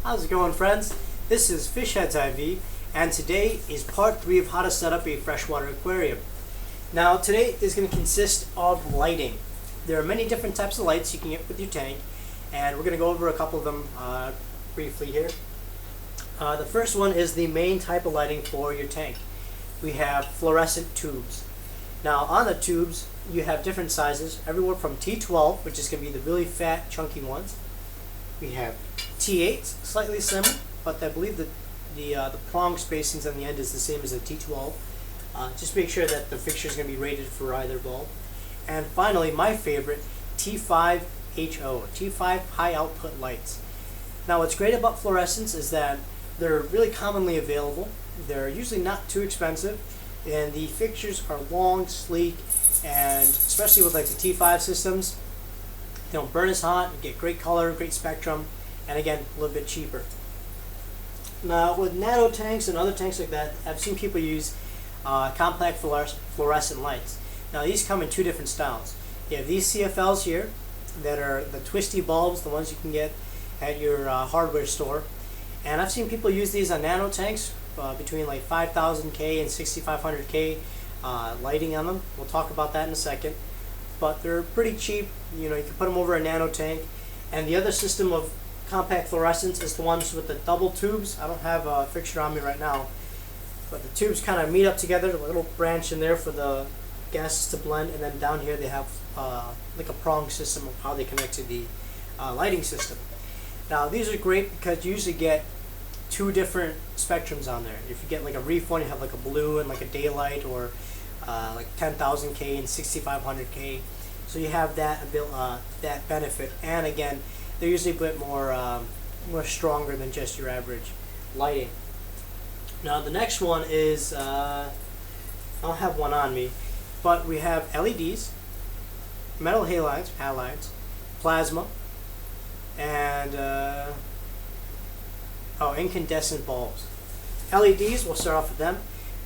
How's it going, friends? This is Fishheads IV, and today is part 3 of how to set up a freshwater aquarium. Now, today is going to consist of lighting. There are many different types of lights you can get with your tank, and we're going to go over a couple of them briefly here. The first one is the main type of lighting for your tank. We have fluorescent tubes. Now, on the tubes, you have different sizes, everywhere from T12, which is going to be the really fat, chunky ones. We have T8, slightly slimmer, but I believe that the prong spacings on the end is the same as the T12. Just make sure that the fixture is going to be rated for either bulb. And finally, my favorite, T5 HO, T5 high output lights. Now, what's great about fluorescents is that they're really commonly available. They're usually not too expensive, and the fixtures are long, sleek, and especially with like the T5 systems, they don't burn as hot, you get great color, great spectrum, and again, a little bit cheaper. Now, with nano tanks and other tanks like that, I've seen people use compact fluorescent lights. Now, these come in two different styles. You have these CFLs here that are the twisty bulbs, the ones you can get at your hardware store. And I've seen people use these on nano tanks between like 5,000K and 6,500K lighting on them. We'll talk about that in a second. But they're pretty cheap. You know, you can put them over a nano tank. And the other system of compact fluorescents is the ones with the double tubes. I don't have a fixture on me right now, but the tubes kind of meet up together, a little branch in there for the gases to blend, and then down here they have like a prong system of how they connect to the lighting system. Now, these are great because you usually get two different spectrums on there. If you get like a reef one, you have like a blue and like a daylight, or like 10,000K and 6,500K. So you have that that benefit, and again, they're usually a bit more stronger than just your average lighting. Now, the next one is I don't have one on me, but we have LEDs, metal halides, plasma, and incandescent bulbs. LEDs, we'll start off with them.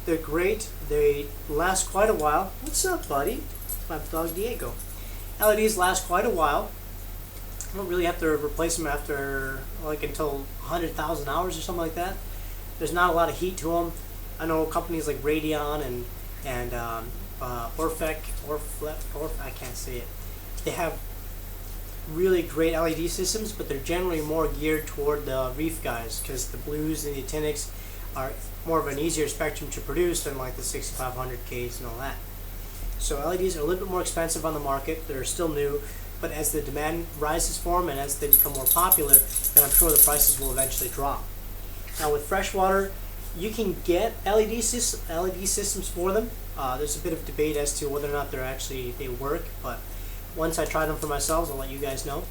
They're great. They last quite a while. What's up, buddy? It's my dog Diego. LEDs last quite a while. You don't really have to replace them after like until 100,000 hours or something like that. There's not a lot of heat to them. I know companies like Radion and Orfec, I can't say it. They have really great LED systems, but they're generally more geared toward the reef guys, because the blues and the actinics are more of an easier spectrum to produce than like the 6,500Ks and all that. So LEDs are a little bit more expensive on the market. They're still new, but as the demand rises for them and as they become more popular, then I'm sure the prices will eventually drop. Now, with freshwater, you can get LED systems for them. There's a bit of debate as to whether or not they work, but once I try them for myself, I'll let you guys know.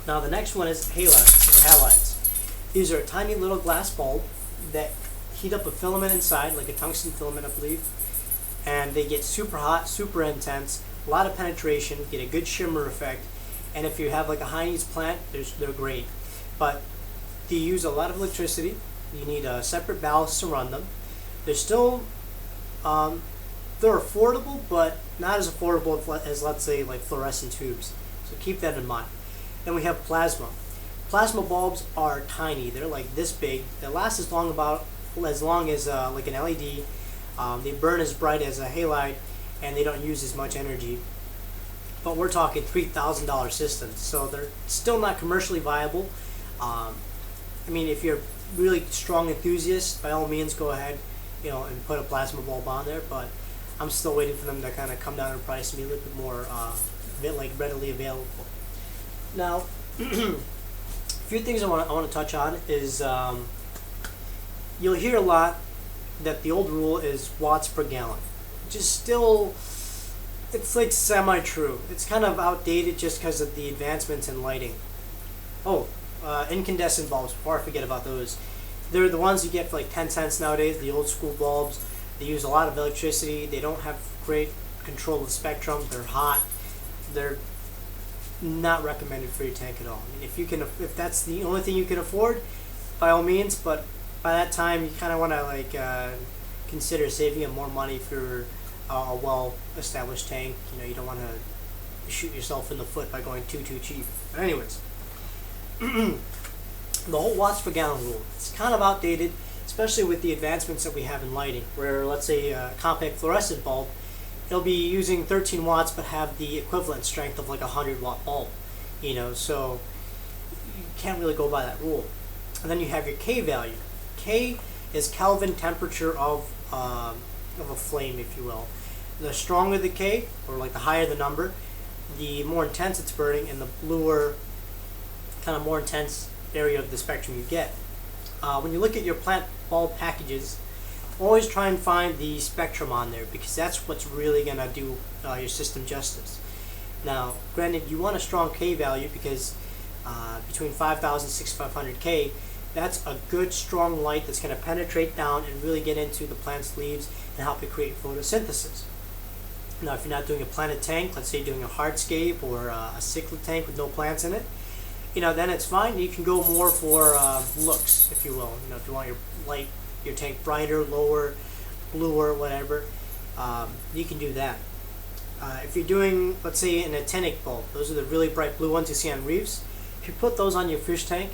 Now, the next one is halides. These are a tiny little glass bulb that heat up a filament inside, like a tungsten filament, I believe, and they get super hot, super intense, a lot of penetration, get a good shimmer effect, and if you have like a Halides plant, they're great. But they use a lot of electricity. You need a separate ballast to run them. They're still they're affordable, but not as affordable as, let's say, like fluorescent tubes. So keep that in mind. Then we have plasma. Plasma bulbs are tiny. They're like this big. They last as long as like an LED. They burn as bright as a halide, and they don't use as much energy. But we're talking $3,000 systems, so they're still not commercially viable. I mean, if you're really strong enthusiast, by all means go ahead, and put a plasma bulb on there. But I'm still waiting for them to kind of come down in price and be a little bit more readily available. Now, a few things I want to touch on is you'll hear a lot that the old rule is watts per gallon, which is still, it's like semi-true. It's kind of outdated just because of the advancements in lighting. Incandescent bulbs, before I forget about those. They're the ones you get for like 10 cents nowadays, the old school bulbs. They use a lot of electricity. They don't have great control of the spectrum. They're hot. They're not recommended for your tank at all. I mean, if that's the only thing you can afford, by all means, but by that time you kind of want to consider saving more money for a well-established tank. You don't want to shoot yourself in the foot by going too cheap. But anyways, the whole watts per gallon rule. It's kind of outdated, especially with the advancements that we have in lighting, where let's say a compact fluorescent bulb, it'll be using 13 watts but have the equivalent strength of like a 100-watt bulb, so you can't really go by that rule. And then you have your K value. K is Kelvin temperature of a flame, if you will. The stronger the K, or like the higher the number, the more intense it's burning, and the bluer, kind of more intense area of the spectrum you get. When you look at your plant bulb packages, always try and find the spectrum on there, because that's what's really going to do your system justice. Now, granted, you want a strong K value because between 5,000 and 6,500 K, that's a good strong light that's going to penetrate down and really get into the plant's leaves and help it create photosynthesis. Now, if you're not doing a planted tank, let's say you're doing a hardscape or a cichlid tank with no plants in it, then it's fine. You can go more for looks, if you will. If you want your tank brighter, lower, bluer, whatever, you can do that. If you're doing, let's say, an actinic bulb, those are the really bright blue ones you see on reefs. If you put those on your fish tank,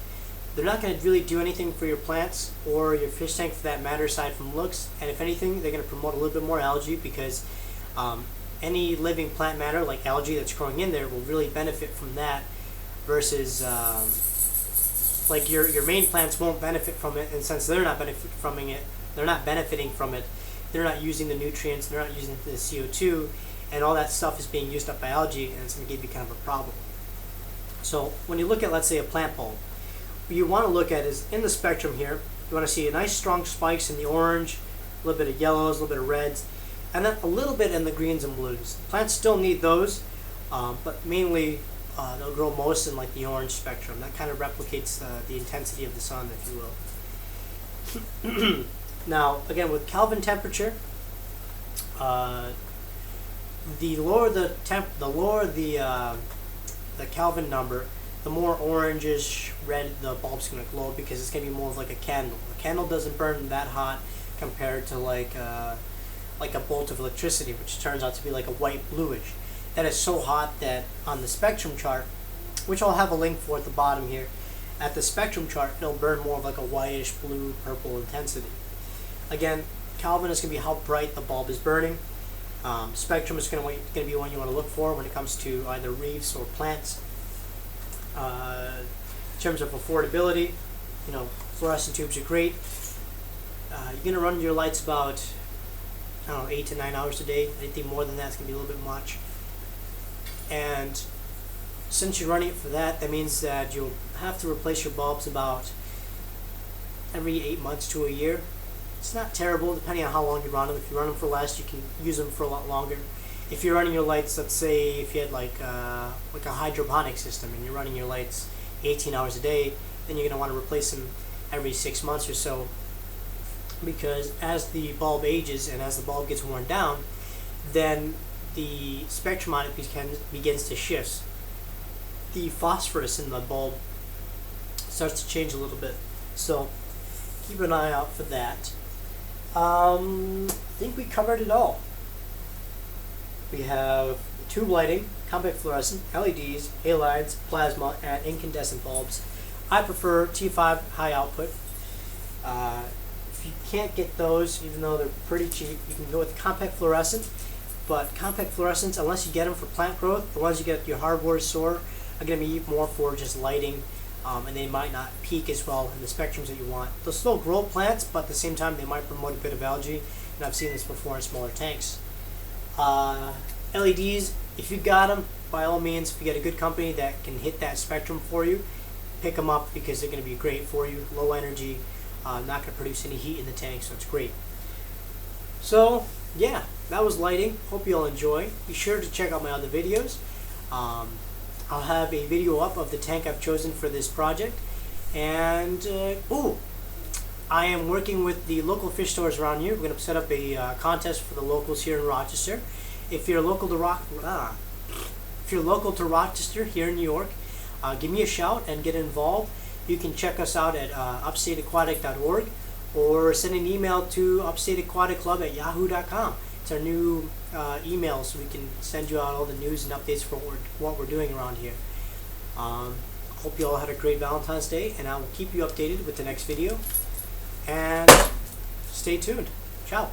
they're not going to really do anything for your plants or your fish tank for that matter, aside from looks. And if anything, they're going to promote a little bit more algae, because any living plant matter like algae that's growing in there will really benefit from that, versus like your main plants won't benefit from it, and since they're not benefiting from it, they're not using the nutrients, they're not using the CO2, and all that stuff is being used up by algae, and it's going to give you kind of a problem. So when you look at, let's say, a plant bulb, what you want to look at is in the spectrum here, you want to see a nice strong spikes in the orange, a little bit of yellows, a little bit of reds, and then a little bit in the greens and blues. Plants still need those, but mainly they'll grow most in like the orange spectrum. That kind of replicates the intensity of the sun, if you will. Now, again, with Kelvin temperature, the lower the Kelvin number, the more orangish red the bulb's going to glow, because it's going to be more of like a candle. A candle doesn't burn that hot compared to like a bolt of electricity, which turns out to be like a white bluish. That is so hot that on the spectrum chart, which I'll have a link for at the bottom here, at the spectrum chart, it'll burn more of like a whitish blue purple intensity. Again, Kelvin is going to be how bright the bulb is burning. Spectrum is going to be one you want to look for when it comes to either reefs or plants. In terms of affordability, fluorescent tubes are great. You're going to run your lights about 8 to 9 hours a day. Anything more than that's going to be a little bit much. And since you're running it for that, that means that you'll have to replace your bulbs about every 8 months to a year. It's not terrible, depending on how long you run them. If you run them for less, you can use them for a lot longer. If you're running your lights, let's say if you had like a hydroponic system and you're running your lights 18 hours a day, then you're going to want to replace them every 6 months or so, because as the bulb ages and as the bulb gets worn down, then the spectrum on it begins to shift. The phosphorus in the bulb starts to change a little bit, so keep an eye out for that. I think we covered it all. We have tube lighting, compact fluorescent, LEDs, halides, plasma, and incandescent bulbs. I prefer T5 high output. If you can't get those, even though they're pretty cheap, you can go with compact fluorescent. But compact fluorescents, unless you get them for plant growth, the ones you get at your hardware store are going to be more for just lighting, and they might not peak as well in the spectrums that you want. They'll still grow plants, but at the same time they might promote a bit of algae, and I've seen this before in smaller tanks. LEDs, if you got them, by all means, if you get a good company that can hit that spectrum for you, pick them up, because they're going to be great for you. Low energy, not going to produce any heat in the tank, so it's great. So yeah, that was lighting. Hope you all enjoy. Be sure to check out my other videos. I'll have a video up of the tank I've chosen for this project, and I am working with the local fish stores around here. We're going to set up a contest for the locals here in Rochester. If you're local to Rochester here in New York, give me a shout and get involved. You can check us out at upstateaquatic.org, or send an email to upstateaquaticclub@yahoo.com. It's our new email, so we can send you out all the news and updates for what we're doing around here. Hope you all had a great Valentine's Day, and I will keep you updated with the next video. And stay tuned. Ciao.